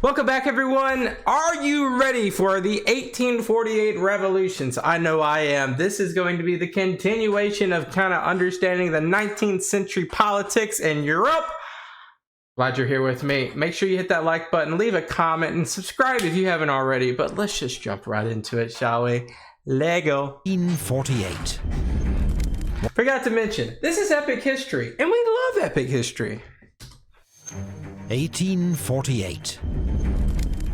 Welcome back, everyone. Are you ready for the 1848 revolutions? I know I am. This is going to be the continuation of kind of understanding the 19th century politics in Europe. Glad you're here with me. Make sure you hit that like button, leave a comment, and subscribe if you haven't already. But let's just jump right into it, shall we? Lego. 1848. Forgot to mention, this is epic history, and we love epic history. 1848.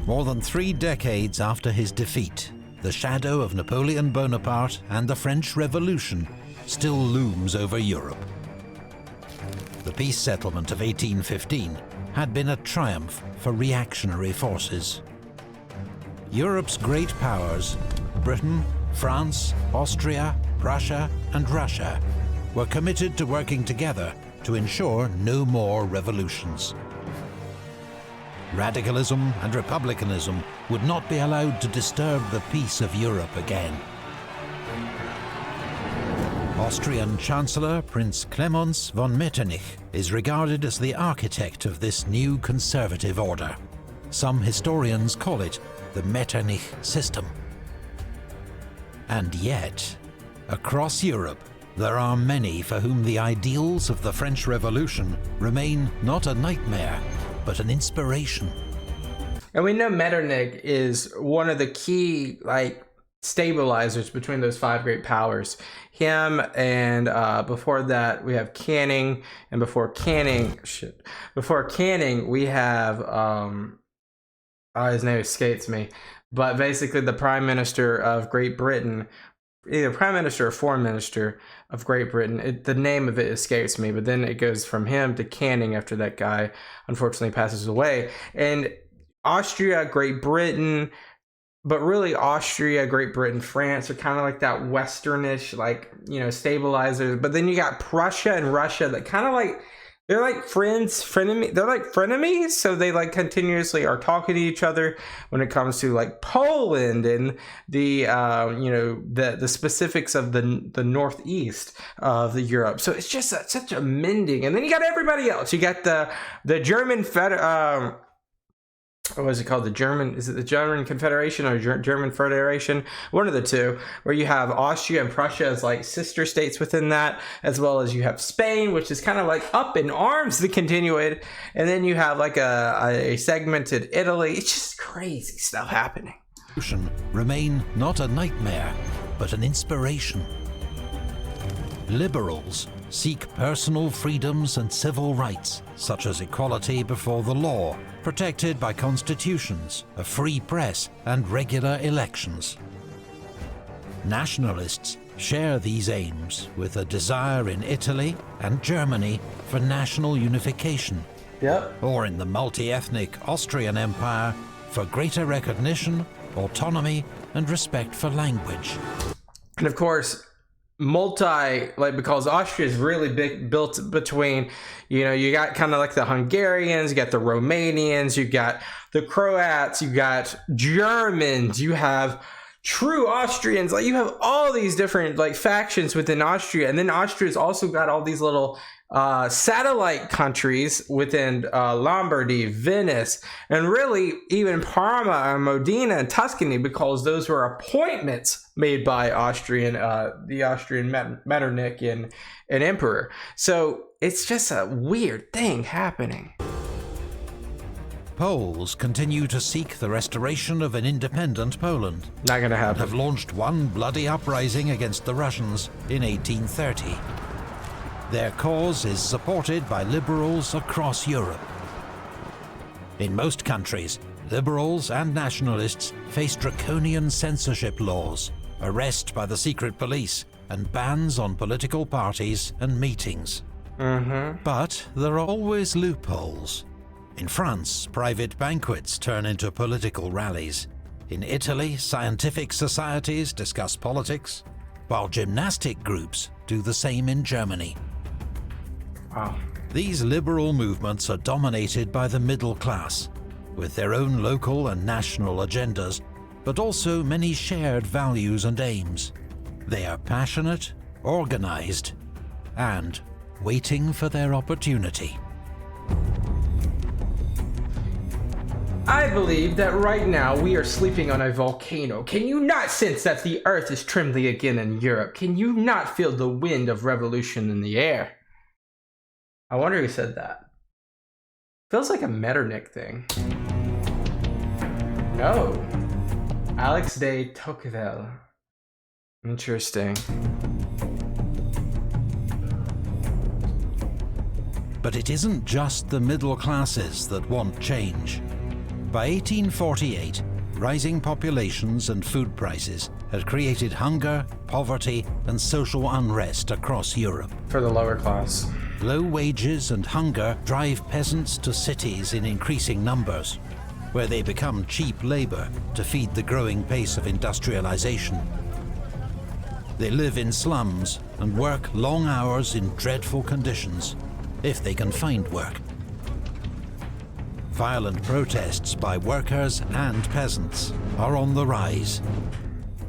More than 3 decades after his defeat, the shadow of Napoleon Bonaparte and the French Revolution still looms over Europe. The peace settlement of 1815 had been a triumph for reactionary forces. Europe's great powers, Britain, France, Austria, Prussia, and Russia, were committed to working together to ensure no more revolutions. Radicalism and republicanism would not be allowed to disturb the peace of Europe again. Austrian Chancellor Prince Clemens von Metternich is regarded as the architect of this new conservative order. Some historians call it the Metternich system. And yet, across Europe, there are many for whom the ideals of the French Revolution remain not a nightmare, but an inspiration. And we know Metternich is one of the key stabilizers between those 5 great powers. Him and before that we have Canning, and before Canning we have his name escapes me, but basically the Prime Minister of Great Britain, either Prime Minister or Foreign Minister of Great Britain. The name of it escapes me, but then it goes from him to Canning after that guy unfortunately passes away. And Austria, Great Britain, but really Austria, Great Britain, France are kind of like that westernish, stabilizers. But then you got Prussia and Russia that kind of they're like frenemies. So they continuously are talking to each other when it comes to Poland and the the specifics of the northeast of the Europe. So it's just such a mending. And then you got everybody else. You got the German what is it called? Is it the German Confederation or German Federation? One of the two, where you have Austria and Prussia as sister states within that, as well as you have Spain, which is kind of up in arms to continue it. And then you have a segmented Italy. It's just crazy stuff happening. Remain not a nightmare, but an inspiration. Liberals seek personal freedoms and civil rights, such as equality before the law, protected by constitutions, a free press, and regular elections. Nationalists share these aims with a desire in Italy and Germany for national unification, or in the multi-ethnic Austrian Empire for greater recognition, autonomy, and respect for language. And of course, because Austria is really built between, you got kind of the Hungarians, you got the Romanians, you got the Croats, you got Germans, you have true Austrians, you have all these different factions within Austria. And then Austria's also got all these little satellite countries within Lombardy, Venice, and really even Parma and Modena and Tuscany, because those were appointments made by the Austrian Metternich and Emperor. So it's just a weird thing happening. Poles continue to seek the restoration of an independent Poland. Not gonna happen. And have launched one bloody uprising against the Russians in 1830. Their cause is supported by liberals across Europe. In most countries, liberals and nationalists face draconian censorship laws, arrest by the secret police, and bans on political parties and meetings. But there are always loopholes. In France, private banquets turn into political rallies. In Italy, scientific societies discuss politics, while gymnastic groups do the same in Germany. Wow. These liberal movements are dominated by the middle class, with their own local and national agendas, but also many shared values and aims. They are passionate, organized, and waiting for their opportunity. I believe that right now we are sleeping on a volcano. Can you not sense that the earth is trembling again in Europe? Can you not feel the wind of revolution in the air? I wonder who said that. Feels like a Metternich thing. No. Alex de Tocqueville. Interesting. But it isn't just the middle classes that want change. By 1848, rising populations and food prices had created hunger, poverty, and social unrest across Europe. For the lower class. Low wages and hunger drive peasants to cities in increasing numbers, where they become cheap labor to feed the growing pace of industrialization. They live in slums and work long hours in dreadful conditions, if they can find work. Violent protests by workers and peasants are on the rise.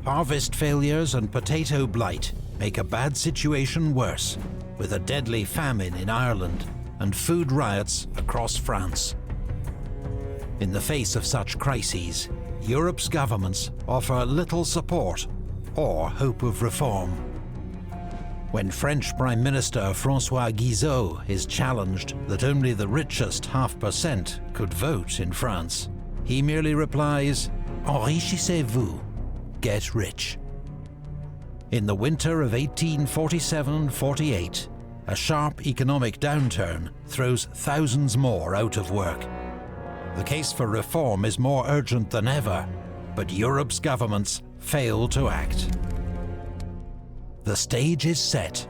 Harvest failures and potato blight make a bad situation worse, with a deadly famine in Ireland and food riots across France. In the face of such crises, Europe's governments offer little support or hope of reform. When French Prime Minister François Guizot is challenged that only the richest 0.5% could vote in France, he merely replies, "Enrichissez-vous, get rich." In the winter of 1847-48, a sharp economic downturn throws thousands more out of work. The case for reform is more urgent than ever, but Europe's governments fail to act. The stage is set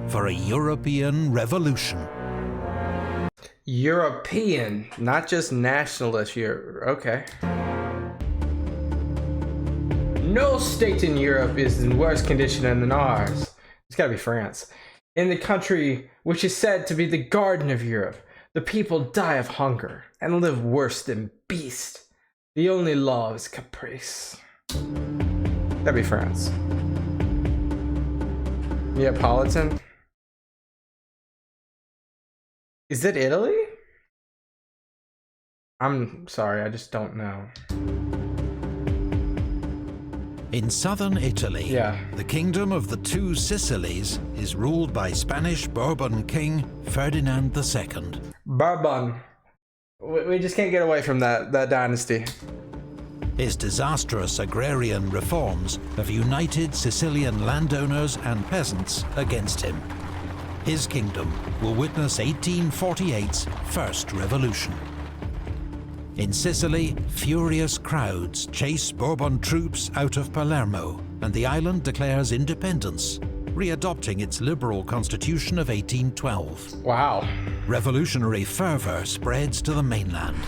for a European revolution. European, not just nationalist. Okay. No state in Europe is in worse condition than ours. It's gotta be France. In the country which is said to be the garden of Europe, the people die of hunger and live worse than beasts. The only law is caprice. That'd be France. Neapolitan? Is it Italy? I'm sorry, I just don't know. In southern Italy, the Kingdom of the Two Sicilies is ruled by Spanish Bourbon King Ferdinand II. Bourbon. We just can't get away from that dynasty. His disastrous agrarian reforms have united Sicilian landowners and peasants against him. His kingdom will witness 1848's first revolution. In Sicily, furious crowds chase Bourbon troops out of Palermo, and the island declares independence, readopting its liberal constitution of 1812. Wow. Revolutionary fervor spreads to the mainland.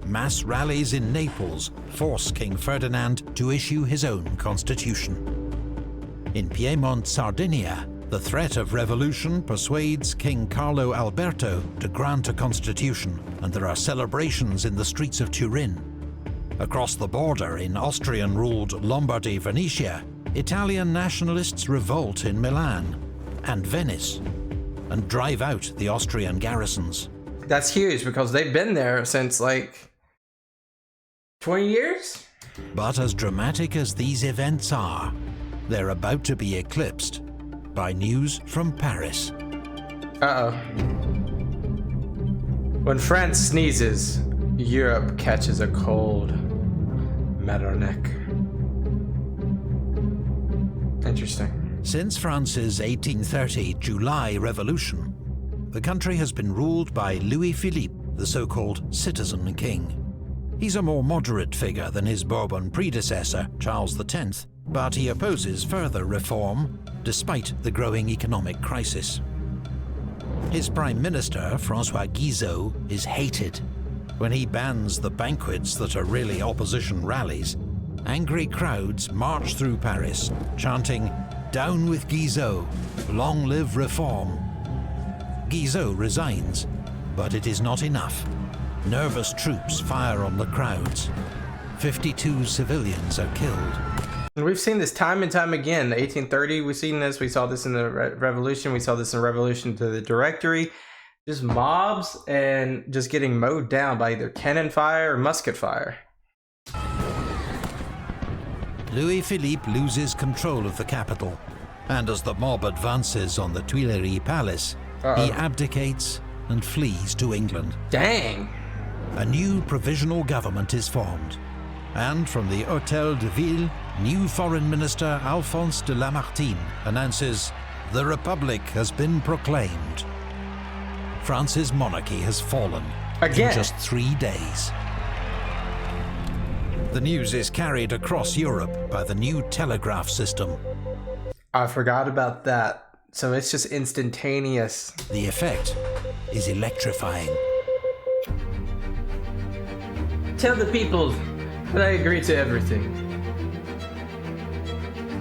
Mass rallies in Naples force King Ferdinand to issue his own constitution. In Piedmont, Sardinia, the threat of revolution persuades King Carlo Alberto to grant a constitution, and there are celebrations in the streets of Turin. Across the border in Austrian-ruled Lombardy-Venetia, Italian nationalists revolt in Milan and Venice and drive out the Austrian garrisons. That's huge because they've been there since like 20 years? But as dramatic as these events are, they're about to be eclipsed by news from Paris. Uh-oh. When France sneezes, Europe catches a cold. Metternich. Interesting. Since France's 1830 July Revolution, the country has been ruled by Louis Philippe, the so-called citizen king. He's a more moderate figure than his Bourbon predecessor, Charles X, but he opposes further reform despite the growing economic crisis. His Prime Minister, François Guizot, is hated. When he bans the banquets that are really opposition rallies, angry crowds march through Paris, chanting, "Down with Guizot, long live reform." Guizot resigns, but it is not enough. Nervous troops fire on the crowds. 52 civilians are killed. And we've seen this time and time again. The 1830, we've seen this. We saw this in the Revolution. We saw this in Revolution to the Directory. just mobs and just getting mowed down by either cannon fire or musket fire. Louis-Philippe loses control of the capital, and as the mob advances on the Tuileries Palace, he abdicates and flees to England. Dang! A new provisional government is formed, and from the Hôtel de Ville, new Foreign Minister Alphonse de Lamartine announces the Republic has been proclaimed. France's monarchy has fallen in just 3 days. The news is carried across Europe by the new telegraph system. I forgot about that. So it's just instantaneous. The effect is electrifying. Tell the people that I agree to everything.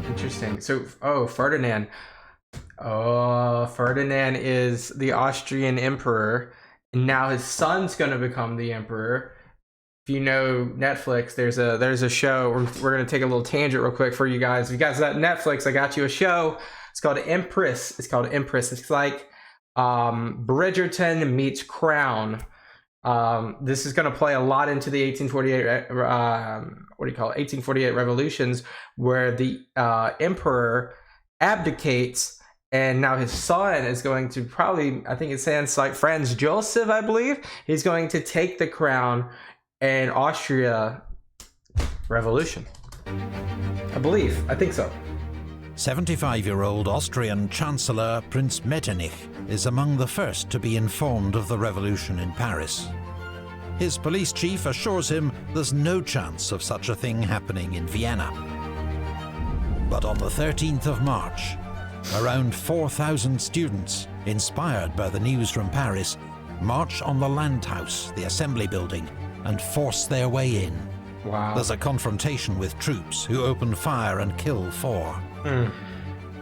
Interesting. So, Ferdinand. Oh, Ferdinand is the Austrian Emperor. And now his son's going to become the Emperor. If you know Netflix, there's a show. We're going to take a little tangent real quick for you guys. If you guys got Netflix, I got you a show. It's called Empress. It's like Bridgerton meets Crown. This is going to play a lot into the 1848 revolutions, where the emperor abdicates, and now his son is going to probably, I think it sounds like Franz Joseph, I believe. He's going to take the crown and Austria revolution. I think so. 75-year-old Austrian Chancellor Prince Metternich is among the first to be informed of the revolution in Paris. His police chief assures him there's no chance of such a thing happening in Vienna. But on the 13th of March, around 4,000 students, inspired by the news from Paris, march on the Landhaus, the assembly building, and force their way in. Wow. There's a confrontation with troops who open fire and kill 4.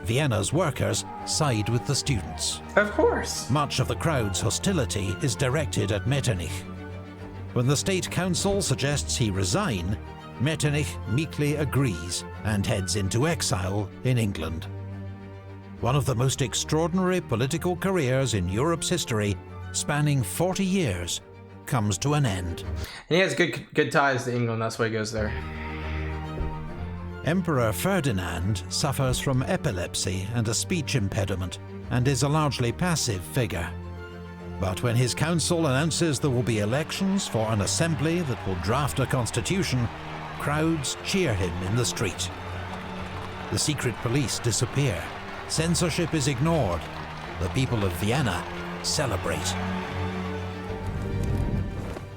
Vienna's workers side with the students. Of course. Much of the crowd's hostility is directed at Metternich. When the State Council suggests he resign, Metternich meekly agrees and heads into exile in England. One of the most extraordinary political careers in Europe's history, spanning 40 years, comes to an end. And he has good ties to England, that's why he goes there. Emperor Ferdinand suffers from epilepsy and a speech impediment, and is a largely passive figure. But when his council announces there will be elections for an assembly that will draft a constitution, crowds cheer him in the street. The secret police disappear. Censorship is ignored. The people of Vienna celebrate.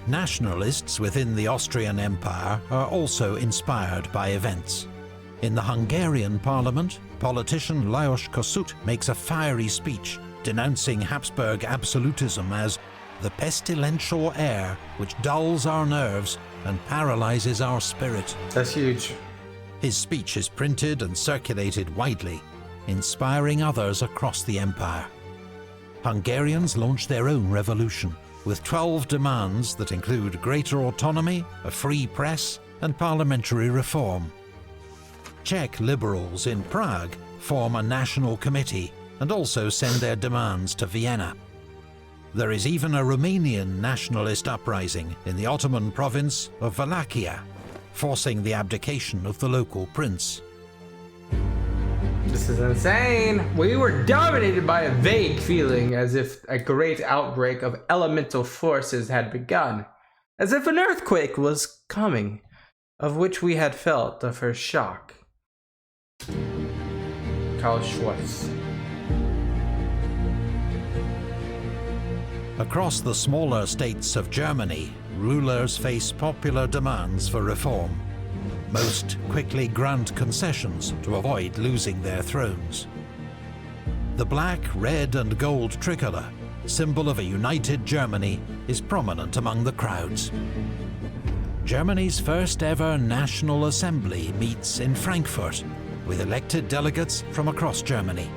Nationalists within the Austrian Empire are also inspired by events. In the Hungarian parliament, politician Lajos Kossuth makes a fiery speech denouncing Habsburg absolutism as the pestilential air which dulls our nerves and paralyzes our spirit. That's huge. His speech is printed and circulated widely, inspiring others across the empire. Hungarians launch their own revolution, with 12 demands that include greater autonomy, a free press, and parliamentary reform. Czech liberals in Prague form a national committee and also send their demands to Vienna. There is even a Romanian nationalist uprising in the Ottoman province of Wallachia, forcing the abdication of the local prince. This is insane. We were dominated by a vague feeling, as if a great outbreak of elemental forces had begun, as if an earthquake was coming, of which we had felt the first shock. Karl Schwarz. Across the smaller states of Germany, rulers face popular demands for reform. Most quickly grant concessions to avoid losing their thrones. The black, red and gold tricolour, symbol of a united Germany, is prominent among the crowds. Germany's first ever National Assembly meets in Frankfurt, with elected delegates from across Germany.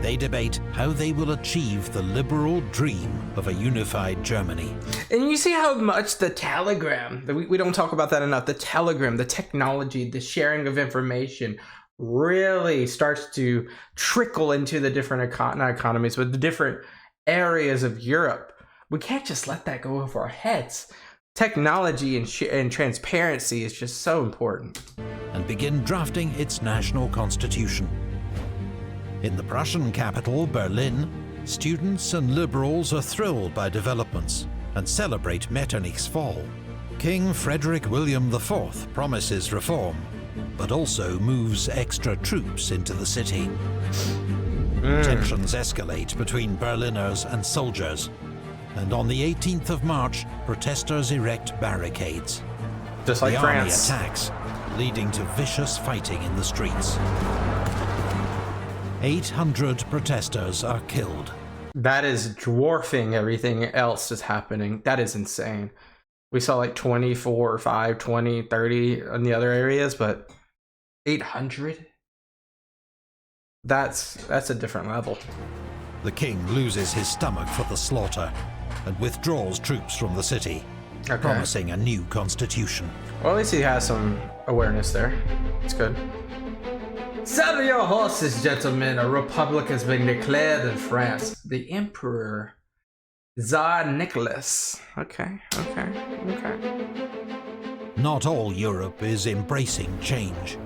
They debate how they will achieve the liberal dream of a unified Germany. And you see how much the telegram, we don't talk about that enough, the telegram, the technology, the sharing of information really starts to trickle into the different not economies, but the different areas of Europe. We can't just let that go over our heads. Technology and transparency is just so important. And begin drafting its national constitution. In the Prussian capital, Berlin, students and liberals are thrilled by developments and celebrate Metternich's fall. King Frederick William IV promises reform, but also moves extra troops into the city. Tensions escalate between Berliners and soldiers, and on the 18th of March, protesters erect barricades. Just like the France. army attacks, leading to vicious fighting in the streets. 800 protesters are killed. That is dwarfing everything else that's happening. That is insane. We saw like 24, 5, 20, 30 in the other areas, but 800? That's a different level. The king loses his stomach for the slaughter and withdraws troops from the city, promising a new constitution. Well, at least he has some awareness there. It's good. Saddle your horses, gentlemen. A republic has been declared in France. The Emperor Tsar Nicholas. Okay. Not all Europe is embracing change.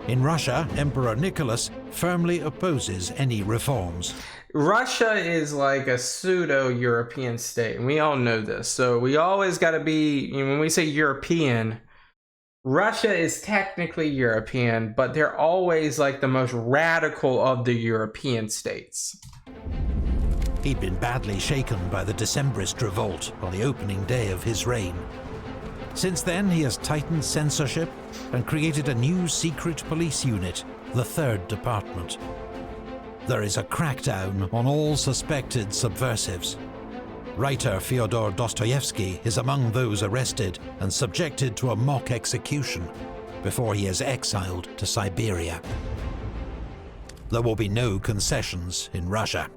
In Russia, Emperor Nicholas firmly opposes any reforms. Russia is like a pseudo-European state, and we all know this. So we always got to be, when we say European, Russia is technically European, but they're always like the most radical of the European states. He'd been badly shaken by the Decembrist revolt on the opening day of his reign. Since then, he has tightened censorship and created a new secret police unit, the Third Department. There is a crackdown on all suspected subversives. Writer Fyodor Dostoevsky is among those arrested and subjected to a mock execution before he is exiled to Siberia. There will be no concessions in Russia.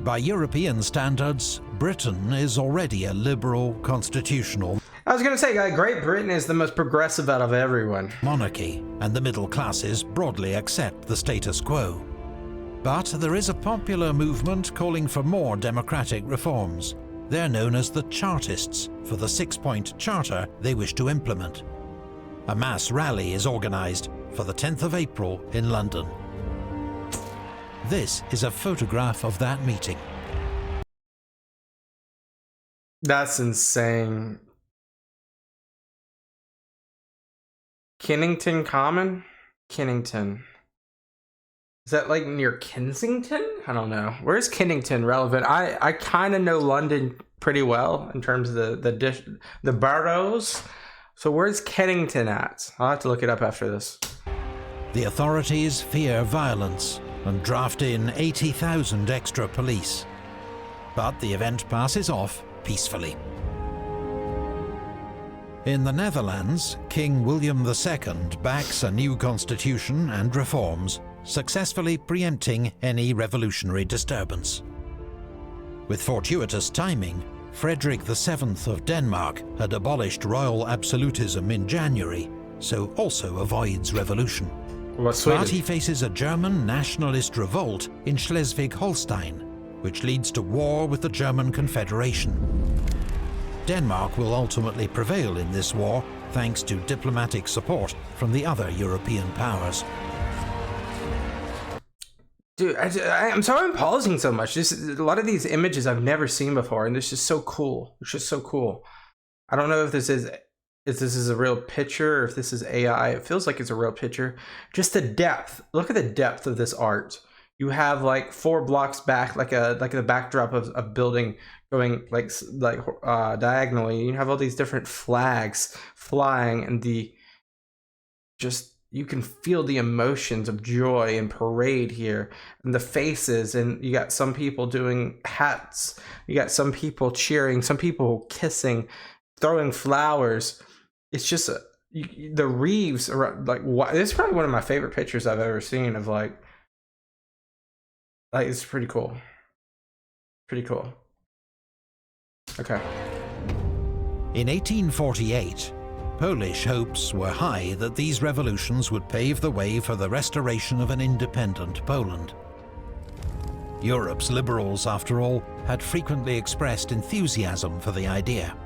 By European standards, Britain is already a liberal constitutional I was going to say, Great Britain is the most progressive out of everyone. monarchy, and the middle classes broadly accept the status quo. But there is a popular movement calling for more democratic reforms. They're known as the Chartists, for the 6-point charter they wish to implement. A mass rally is organised for the 10th of April in London. This is a photograph of that meeting. That's insane. Kennington Common? Kennington. Is that like near Kensington? I don't know. Where's Kennington relevant? I kind of know London pretty well in terms of the boroughs. So where's Kennington at? I'll have to look it up after this. The authorities fear violence and draft in 80,000 extra police. But the event passes off peacefully. In the Netherlands, King William II backs a new constitution and reforms, successfully preempting any revolutionary disturbance. With fortuitous timing, Frederick VII of Denmark had abolished royal absolutism in January, so also avoids revolution. But he faces a German nationalist revolt in Schleswig-Holstein, which leads to war with the German Confederation. Denmark will ultimately prevail in this war thanks to diplomatic support from the other European powers. Dude, I'm sorry I'm pausing so much. A lot of these images I've never seen before, and it's just so cool. It's just so cool. I don't know if this is a real picture or if this is AI. It feels like it's a real picture. Just the depth. Look at the depth of this art. You have like 4 blocks back, like the backdrop of a building going like diagonally. You have all these different flags flying, and you can feel the emotions of joy and parade here, and the faces, and you got some people doing hats, you got some people cheering, some people kissing, throwing flowers. It's just the wreaths are like, this is probably one of my favorite pictures I've ever seen of like it's pretty cool. Pretty cool. Okay. In 1848, Polish hopes were high that these revolutions would pave the way for the restoration of an independent Poland. Europe's liberals, after all, had frequently expressed enthusiasm for the idea.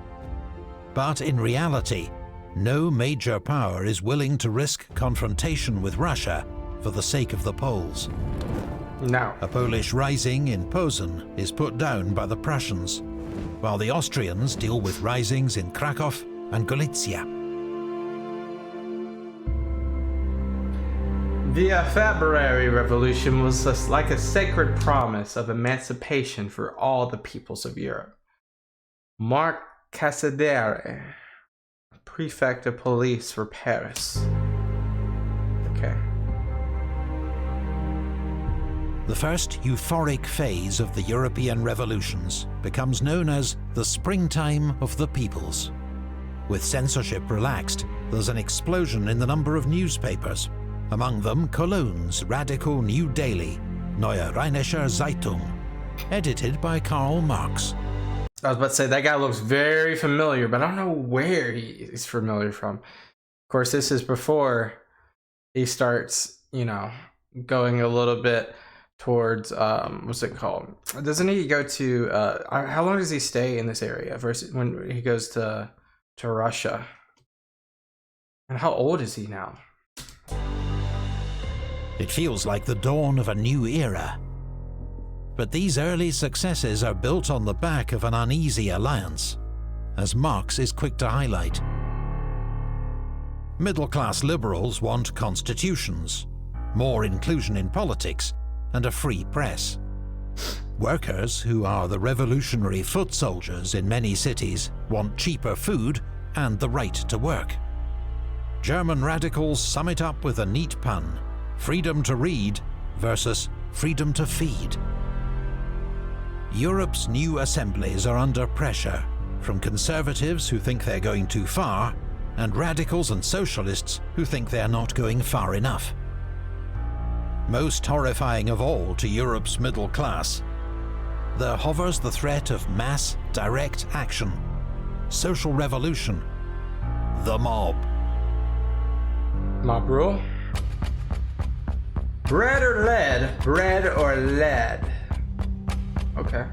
But in reality, no major power is willing to risk confrontation with Russia for the sake of the Poles. No. A Polish rising in Posen is put down by the Prussians, while the Austrians deal with risings in Krakow and Galicia. The February Revolution was like a sacred promise of emancipation for all the peoples of Europe. Marc Casadere, prefect of police for Paris. Okay. The first euphoric phase of the European revolutions becomes known as the springtime of the peoples. With censorship relaxed, there's an explosion in the number of newspapers, among them Cologne's radical new daily, Neue Rheinische Zeitung, edited by Karl Marx. I was about to say, that guy looks very familiar, but I don't know where he's familiar from. Of course, this is before he starts, going a little bit towards, what's it called? Doesn't he go to, how long does he stay in this area versus when he goes to Russia? And how old is he now? It feels like the dawn of a new era. But these early successes are built on the back of an uneasy alliance, as Marx is quick to highlight. Middle-class liberals want constitutions, more inclusion in politics, and a free press. Workers, who are the revolutionary foot soldiers in many cities, want cheaper food and the right to work. German radicals sum it up with a neat pun: freedom to read versus freedom to feed. Europe's new assemblies are under pressure from conservatives who think they're going too far, and radicals and socialists who think they're not going far enough. Most horrifying of all to Europe's middle class, there hovers the threat of mass, direct action, social revolution, the mob. Mob rule? Bread or lead? Bread or lead? Okay.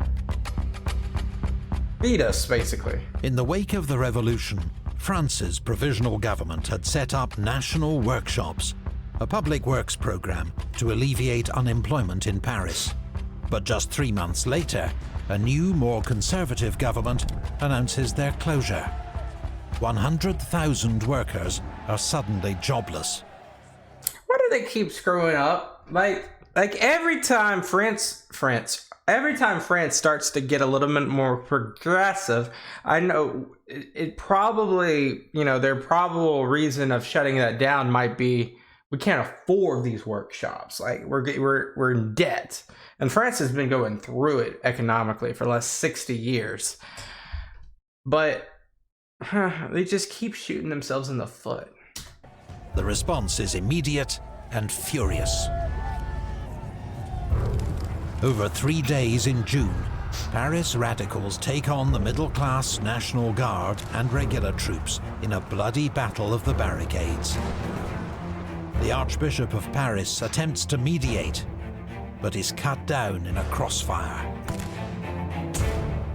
Beat us, basically. In the wake of the revolution, France's provisional government had set up national workshops, a public works program to alleviate unemployment in Paris. But just 3 months later, a new, more conservative government announces their closure. 100,000 workers are suddenly jobless. Why do they keep screwing up? Like every time France starts to get a little bit more progressive, I know it probably, their probable reason of shutting that down might be, we can't afford these workshops. Like we're in debt, and France has been going through it economically for the last 60 years. But they just keep shooting themselves in the foot. The response is immediate and furious. Over 3 days in June, Paris radicals take on the middle-class National Guard and regular troops in a bloody battle of the barricades. The Archbishop of Paris attempts to mediate, but is cut down in a crossfire.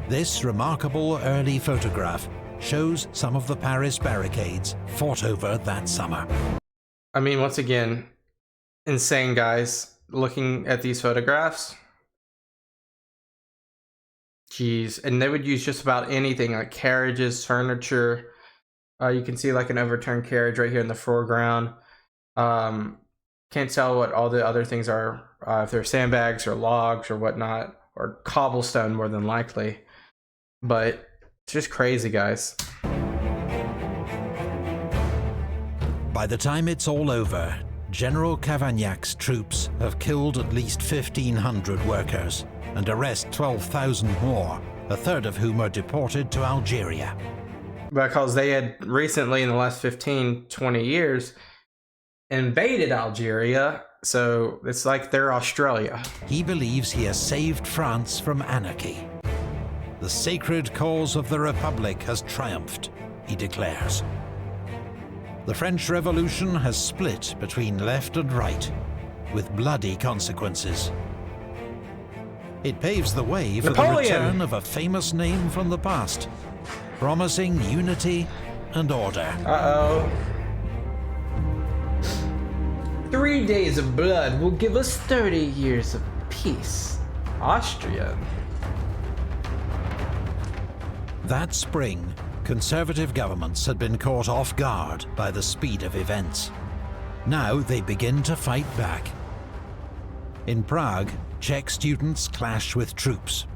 This remarkable early photograph shows some of the Paris barricades fought over that summer. I mean, once again, insane guys looking at these photographs. Jeez, and they would use just about anything, like carriages, furniture. You can see like an overturned carriage right here in the foreground. Can't tell what all the other things are, if they're sandbags or logs or whatnot, or cobblestone more than likely. But it's just crazy, guys. By the time it's all over, General Cavaignac's troops have killed at least 1,500 workers and arrest 12,000 more, a third of whom are deported to Algeria. Because they had recently, in the last 15-20 years, invaded Algeria, so it's like they're Australia. He believes he has saved France from anarchy. The sacred cause of the Republic has triumphed, he declares. The French Revolution has split between left and right, with bloody consequences. It paves the way for Napoleon! the return of a famous name from the past, promising unity and order. Uh-oh. 3 days of blood will give us 30 years of peace. Austria. That spring, conservative governments had been caught off guard by the speed of events. Now they begin to fight back. In Prague, Czech students clash with troops.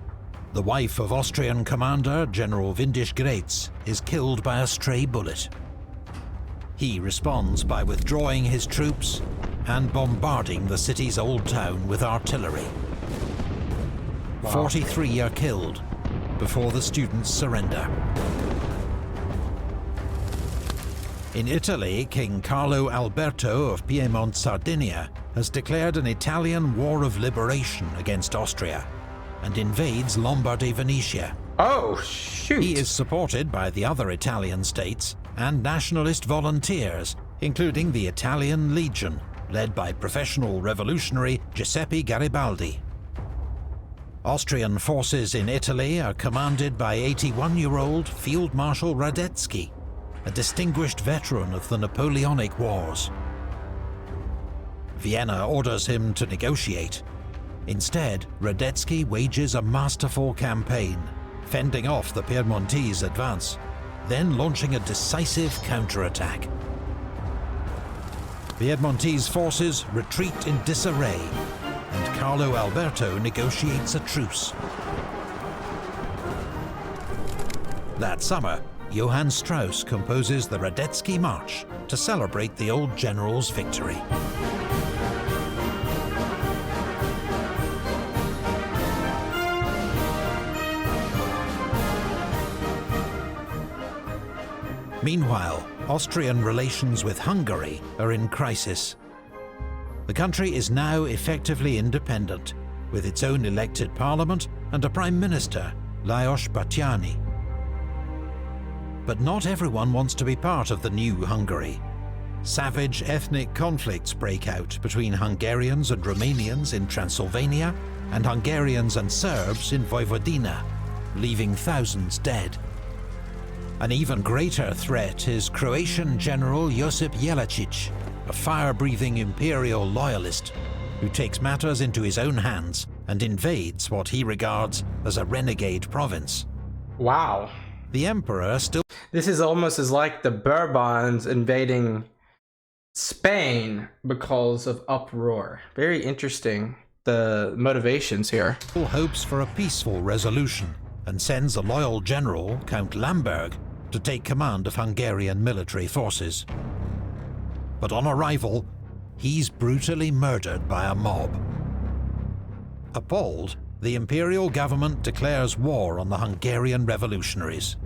The wife of Austrian commander General Windisch Graetz is killed by a stray bullet. He responds by withdrawing his troops and bombarding the city's old town with artillery. Wow. 43 are killed before the students surrender. In Italy, King Carlo Alberto of Piedmont, Sardinia, has declared an Italian war of liberation against Austria and invades Lombardy Venetia. Oh, shoot. He is supported by the other Italian states and nationalist volunteers, including the Italian Legion, led by professional revolutionary Giuseppe Garibaldi. Austrian forces in Italy are commanded by 81-year-old Field Marshal Radetzky, a distinguished veteran of the Napoleonic Wars. Vienna orders him to negotiate. Instead, Radetzky wages a masterful campaign, fending off the Piedmontese advance, then launching a decisive counterattack. Piedmontese forces retreat in disarray, and Carlo Alberto negotiates a truce. That summer, Johann Strauss composes the Radetzky March to celebrate the old general's victory. Meanwhile, Austrian relations with Hungary are in crisis. The country is now effectively independent, with its own elected parliament and a prime minister, Lajos Batthyány. But not everyone wants to be part of the new Hungary. Savage ethnic conflicts break out between Hungarians and Romanians in Transylvania and Hungarians and Serbs in Vojvodina, leaving thousands dead. An even greater threat is Croatian General Josip Jelačić, a fire-breathing imperial loyalist who takes matters into his own hands and invades what he regards as a renegade province. Wow. The emperor still... This is almost as like the Bourbons invading Spain because of uproar. Very interesting, the motivations here. hopes for a peaceful resolution and sends a loyal general, Count Lamberg, to take command of Hungarian military forces. But on arrival, he's brutally murdered by a mob. Appalled, the imperial government declares war on the Hungarian revolutionaries.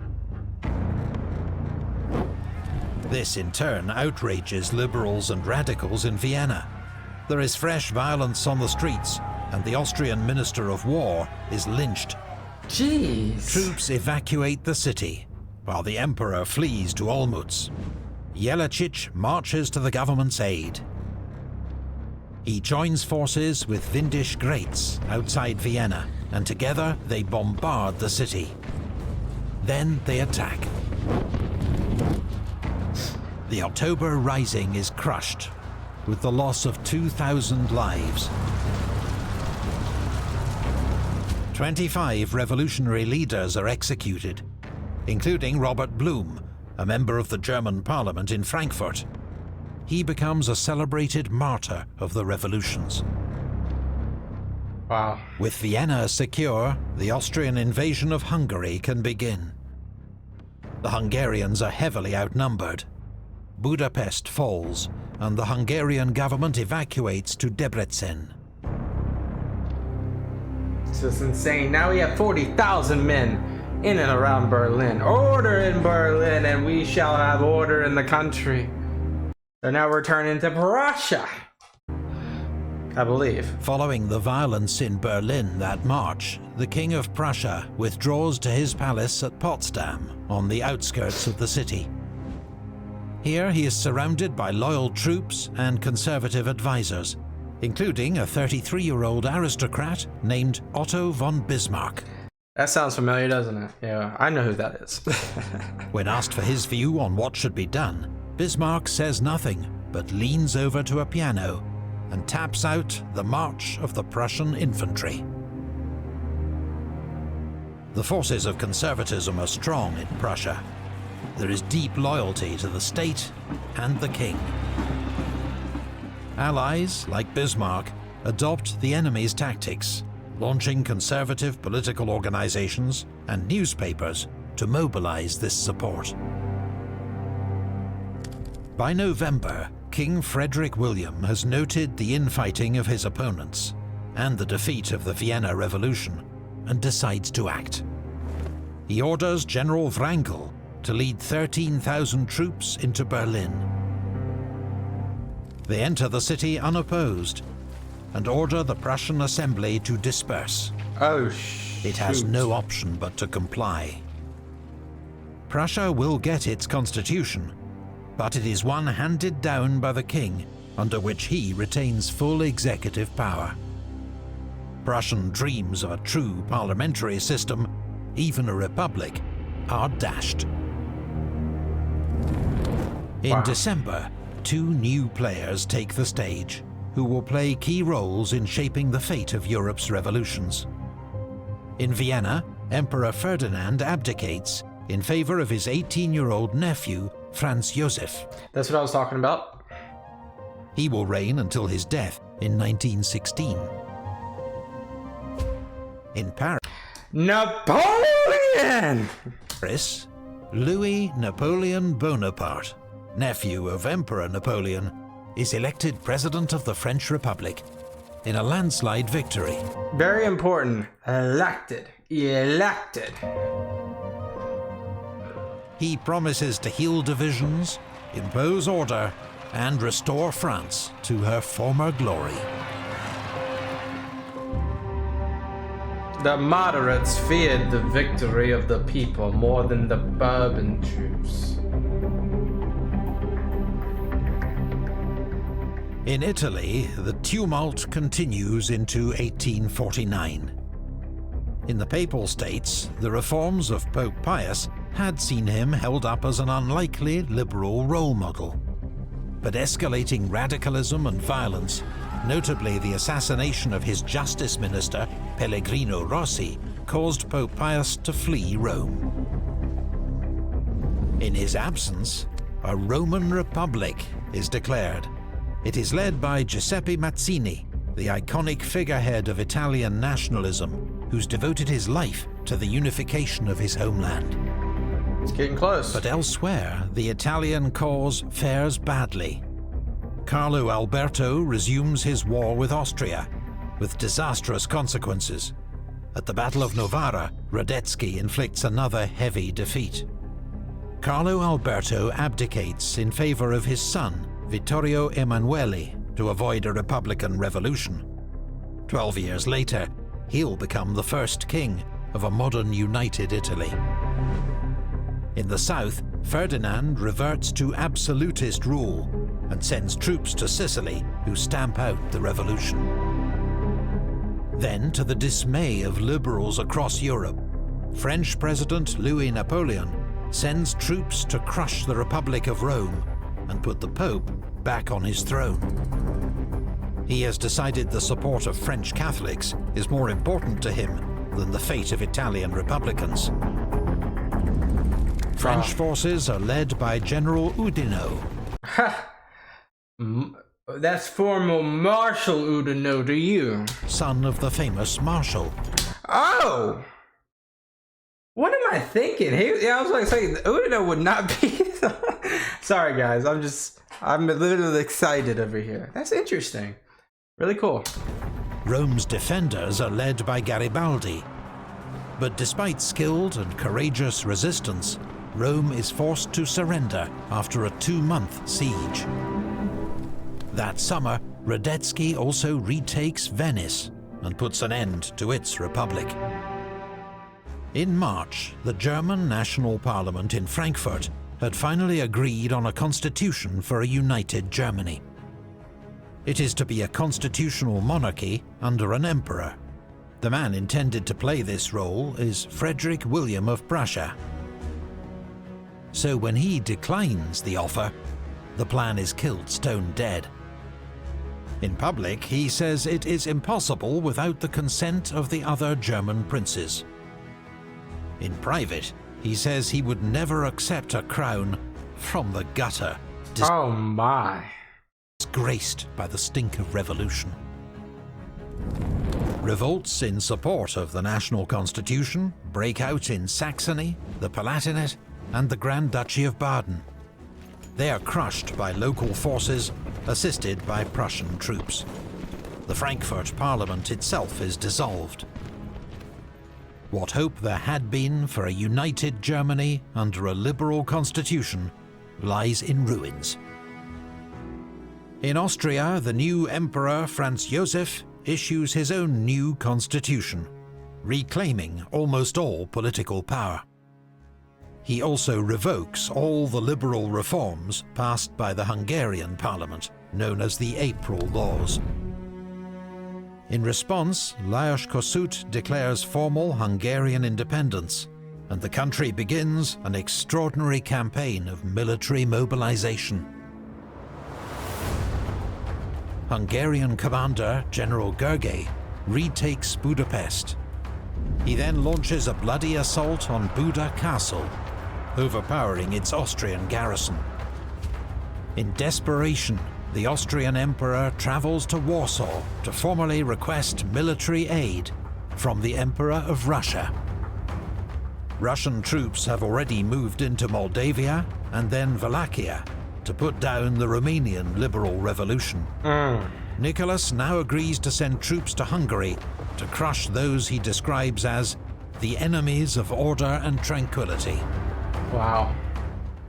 This in turn outrages liberals and radicals in Vienna. There is fresh violence on the streets, and the Austrian Minister of War is lynched. Jeez. Troops evacuate the city, while the emperor flees to Olmütz. Jelačić marches to the government's aid. He joins forces with Windisch Graetz outside Vienna, and together they bombard the city. Then they attack. The October Rising is crushed, with the loss of 2,000 lives. 25 revolutionary leaders are executed, including Robert Blum, a member of the German parliament in Frankfurt. He becomes a celebrated martyr of the revolutions. Wow. With Vienna secure, the Austrian invasion of Hungary can begin. The Hungarians are heavily outnumbered. Budapest falls, and the Hungarian government evacuates to Debrecen. This is insane. Now we have 40,000 men in and around Berlin. Order in Berlin, and we shall have order in the country. They're now returning to Prussia, I believe. Following the violence in Berlin that March, the King of Prussia withdraws to his palace at Potsdam, on the outskirts of the city. Here he is surrounded by loyal troops and conservative advisors, including a 33-year-old aristocrat named Otto von Bismarck. That sounds familiar, doesn't it? Yeah, I know who that is. When asked for his view on what should be done, Bismarck says nothing, but leans over to a piano and taps out the March of the Prussian Infantry. The forces of conservatism are strong in Prussia. There is deep loyalty to the state and the king. Allies, like Bismarck, adopt the enemy's tactics, launching conservative political organizations and newspapers to mobilize this support. By November, King Frederick William has noted the infighting of his opponents and the defeat of the Vienna Revolution, and decides to act. He orders General Wrangel to lead 13,000 troops into Berlin. They enter the city unopposed and order the Prussian assembly to disperse. Oh, shoot. It has no option but to comply. Prussia will get its constitution, but it is one handed down by the king, under which he retains full executive power. Prussian dreams of a true parliamentary system, even a republic, are dashed. In December, two new players take the stage, who will play key roles in shaping the fate of Europe's revolutions. In Vienna, Emperor Ferdinand abdicates in favor of his 18-year-old nephew, Franz Josef. That's what I was talking about. He will reign until his death in 1916. In Napoleon! Paris, Louis Napoleon Bonaparte, nephew of Emperor Napoleon, is elected President of the French Republic in a landslide victory. Very important. Elected. Elected. He promises to heal divisions, impose order, and restore France to her former glory. The moderates feared the victory of the people more than the Bourbon troops. In Italy, the tumult continues into 1849. In the Papal States, the reforms of Pope Pius had seen him held up as an unlikely liberal role model. But escalating radicalism and violence, notably the assassination of his justice minister, Pellegrino Rossi, caused Pope Pius to flee Rome. In his absence, a Roman Republic is declared. It is led by Giuseppe Mazzini, the iconic figurehead of Italian nationalism, who's devoted his life to the unification of his homeland. It's getting close. But elsewhere, the Italian cause fares badly. Carlo Alberto resumes his war with Austria, with disastrous consequences. At the Battle of Novara, Radetzky inflicts another heavy defeat. Carlo Alberto abdicates in favor of his son, Vittorio Emanuele, to avoid a republican revolution. 12 years later, he'll become the first king of a modern united Italy. In the south, Ferdinand reverts to absolutist rule and sends troops to Sicily who stamp out the revolution. Then, to the dismay of liberals across Europe, French President Louis Napoleon sends troops to crush the Republic of Rome and put the Pope back on his throne. He has decided the support of French Catholics is more important to him than the fate of Italian Republicans. French forces are led by General Oudinot. That's formal Marshal Oudinot to you. Son of the famous Marshal. Oh! What am I thinking? I was like saying, Oudinot would not be... Sorry guys, I'm a little excited over here. That's interesting. Really cool. Rome's defenders are led by Garibaldi. But despite skilled and courageous resistance, Rome is forced to surrender after a 2-month siege. That summer, Radetzky also retakes Venice and puts an end to its republic. In March, the German National Parliament in Frankfurt had finally agreed on a constitution for a united Germany. It is to be a constitutional monarchy under an emperor. The man intended to play this role is Frederick William of Prussia. So when he declines the offer, the plan is killed stone dead. In public, he says it is impossible without the consent of the other German princes. In private, he says he would never accept a crown from the gutter, Oh my. disgraced by the stink of revolution. Revolts in support of the national constitution break out in Saxony, the Palatinate, and the Grand Duchy of Baden. They are crushed by local forces, assisted by Prussian troops. The Frankfurt Parliament itself is dissolved. What hope there had been for a united Germany under a liberal constitution lies in ruins. In Austria, the new Emperor Franz Joseph issues his own new constitution, reclaiming almost all political power. He also revokes all the liberal reforms passed by the Hungarian parliament, known as the April Laws. In response, Lajos Kossuth declares formal Hungarian independence, and the country begins an extraordinary campaign of military mobilization. Hungarian commander General Gergely retakes Budapest. He then launches a bloody assault on Buda Castle, overpowering its Austrian garrison. In desperation, the Austrian Emperor travels to Warsaw to formally request military aid from the Emperor of Russia. Russian troops have already moved into Moldavia and then Wallachia to put down the Romanian liberal revolution. Nicholas now agrees to send troops to Hungary to crush those he describes as the enemies of order and tranquility. Wow.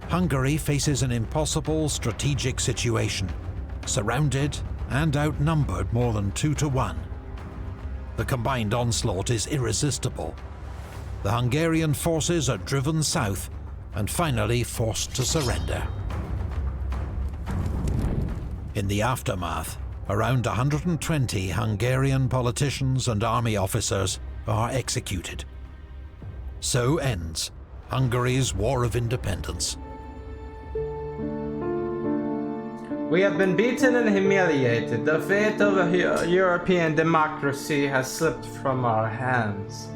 Hungary faces an impossible strategic situation, surrounded and outnumbered more than 2 to 1. The combined onslaught is irresistible. The Hungarian forces are driven south and finally forced to surrender. In the aftermath, around 120 Hungarian politicians and army officers are executed. So ends Hungary's War of Independence. We have been beaten and humiliated. The fate of European democracy has slipped from our hands.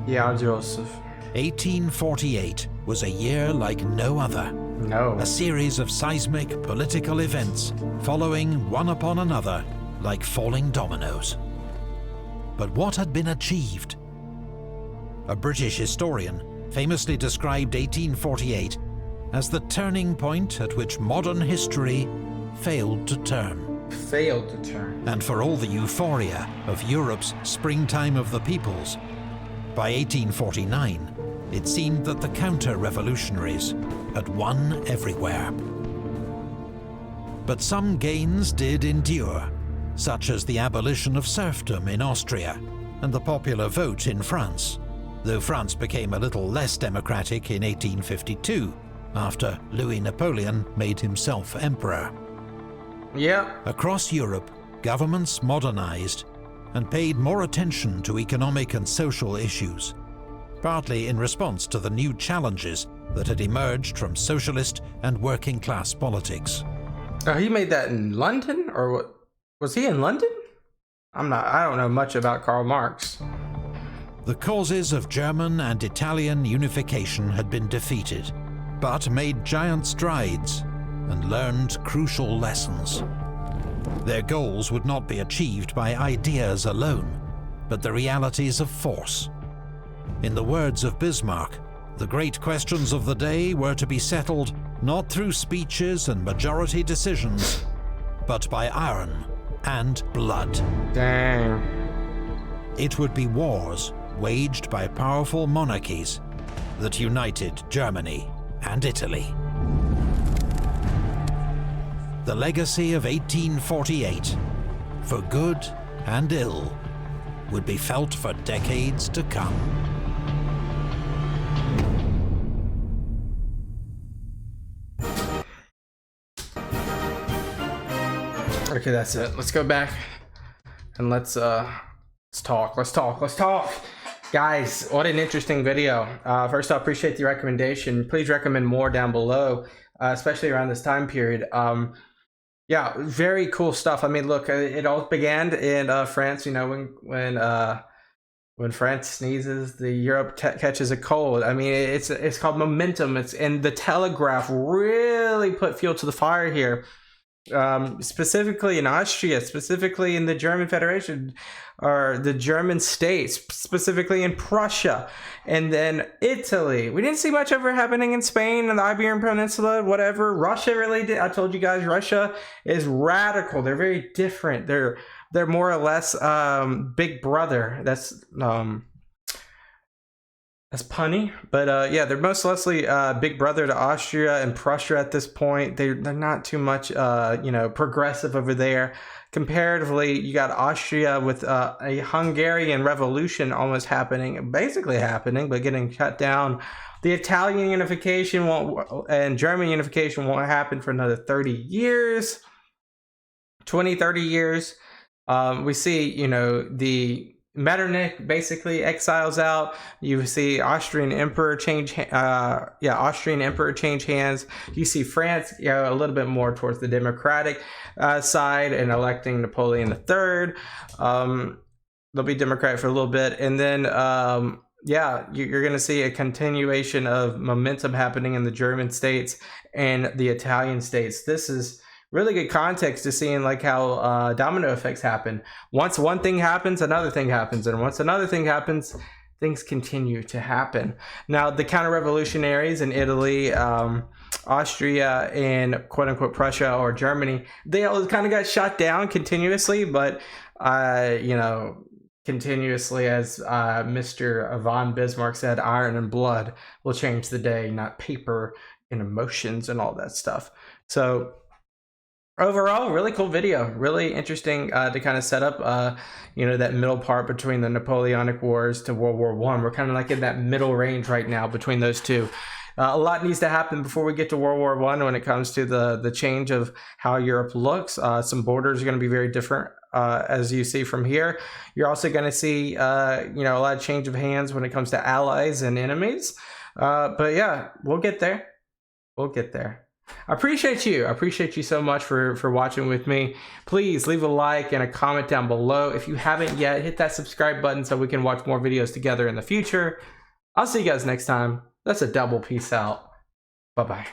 Yeah, Joseph. 1848 was a year like no other. No. A series of seismic political events following one upon another like falling dominoes. But what had been achieved? A British historian famously described 1848 as the turning point at which modern history failed to turn. Failed to turn. And for all the euphoria of Europe's springtime of the peoples, by 1849, it seemed that the counter-revolutionaries had won everywhere. But some gains did endure, such as the abolition of serfdom in Austria and the popular vote in France, though France became a little less democratic in 1852, after Louis Napoleon made himself emperor. Yeah. Across Europe, governments modernized and paid more attention to economic and social issues, partly in response to the new challenges that had emerged from socialist and working-class politics. He made that in London, or what? Was he in London? I don't know much about Karl Marx. The causes of German and Italian unification had been defeated, but made giant strides and learned crucial lessons. Their goals would not be achieved by ideas alone, but the realities of force. In the words of Bismarck, the great questions of the day were to be settled not through speeches and majority decisions, but by iron and blood. Dang. It would be wars waged by powerful monarchies that united Germany and Italy. The legacy of 1848, for good and ill, would be felt for decades to come. Okay, that's it. Let's go back and let's talk. Let's talk. Guys, what an interesting video. First, I appreciate the recommendation. Please recommend more down below, especially around this time period. Yeah, very cool stuff. I mean, look, it all began in France. You know, when France sneezes, the Europe catches a cold. I mean, it's called momentum. And the Telegraph really put fuel to the fire here. Specifically in Austria, specifically in the German Federation, or the German states, specifically in Prussia, and then Italy. We didn't see much ever happening in Spain and the Iberian Peninsula, whatever. Russia really did. I told you guys, Russia is radical. They're very different. They're more or less Big Brother. That's punny, but yeah, they're most likely Big Brother to Austria and Prussia at this point. They're not too much, you know, progressive over there. Comparatively, you got Austria with a Hungarian revolution almost basically happening, but getting shut down. The Italian unification and German unification won't happen for another 30 years, 20, 30 years. We see, you know, the Metternich basically exiles out. You see Austrian Empire change hands. You see France, you know, a little bit more towards the democratic side and electing Napoleon III. They'll be Democrat for a little bit, and then yeah, you're going to see a continuation of momentum happening in the German states and the Italian states. This is really good context to seeing like how domino effects happen. Once one thing happens, another thing happens, and once another thing happens, things continue to happen. Now, the counter-revolutionaries in Italy, Austria, and quote-unquote Prussia or Germany, they all kind of got shut down continuously, but you know, continuously, as Mr. von Bismarck said, iron and blood will change the day, not paper and emotions and all that stuff. So overall, really cool video, really interesting to kind of set up, you know, that middle part between the Napoleonic Wars to World War I. We're kind of like in that middle range right now between those two. A lot needs to happen before we get to World War I when it comes to the change of how Europe looks. Some borders are going to be very different, as you see from here. You're also going to see, you know, a lot of change of hands when it comes to allies and enemies. But yeah, we'll get there. We'll get there. I appreciate you. I appreciate you so much for watching with me. Please leave a like and a comment down below. If you haven't yet, hit that subscribe button so we can watch more videos together in the future. I'll see you guys next time. That's a double peace out. Bye-bye.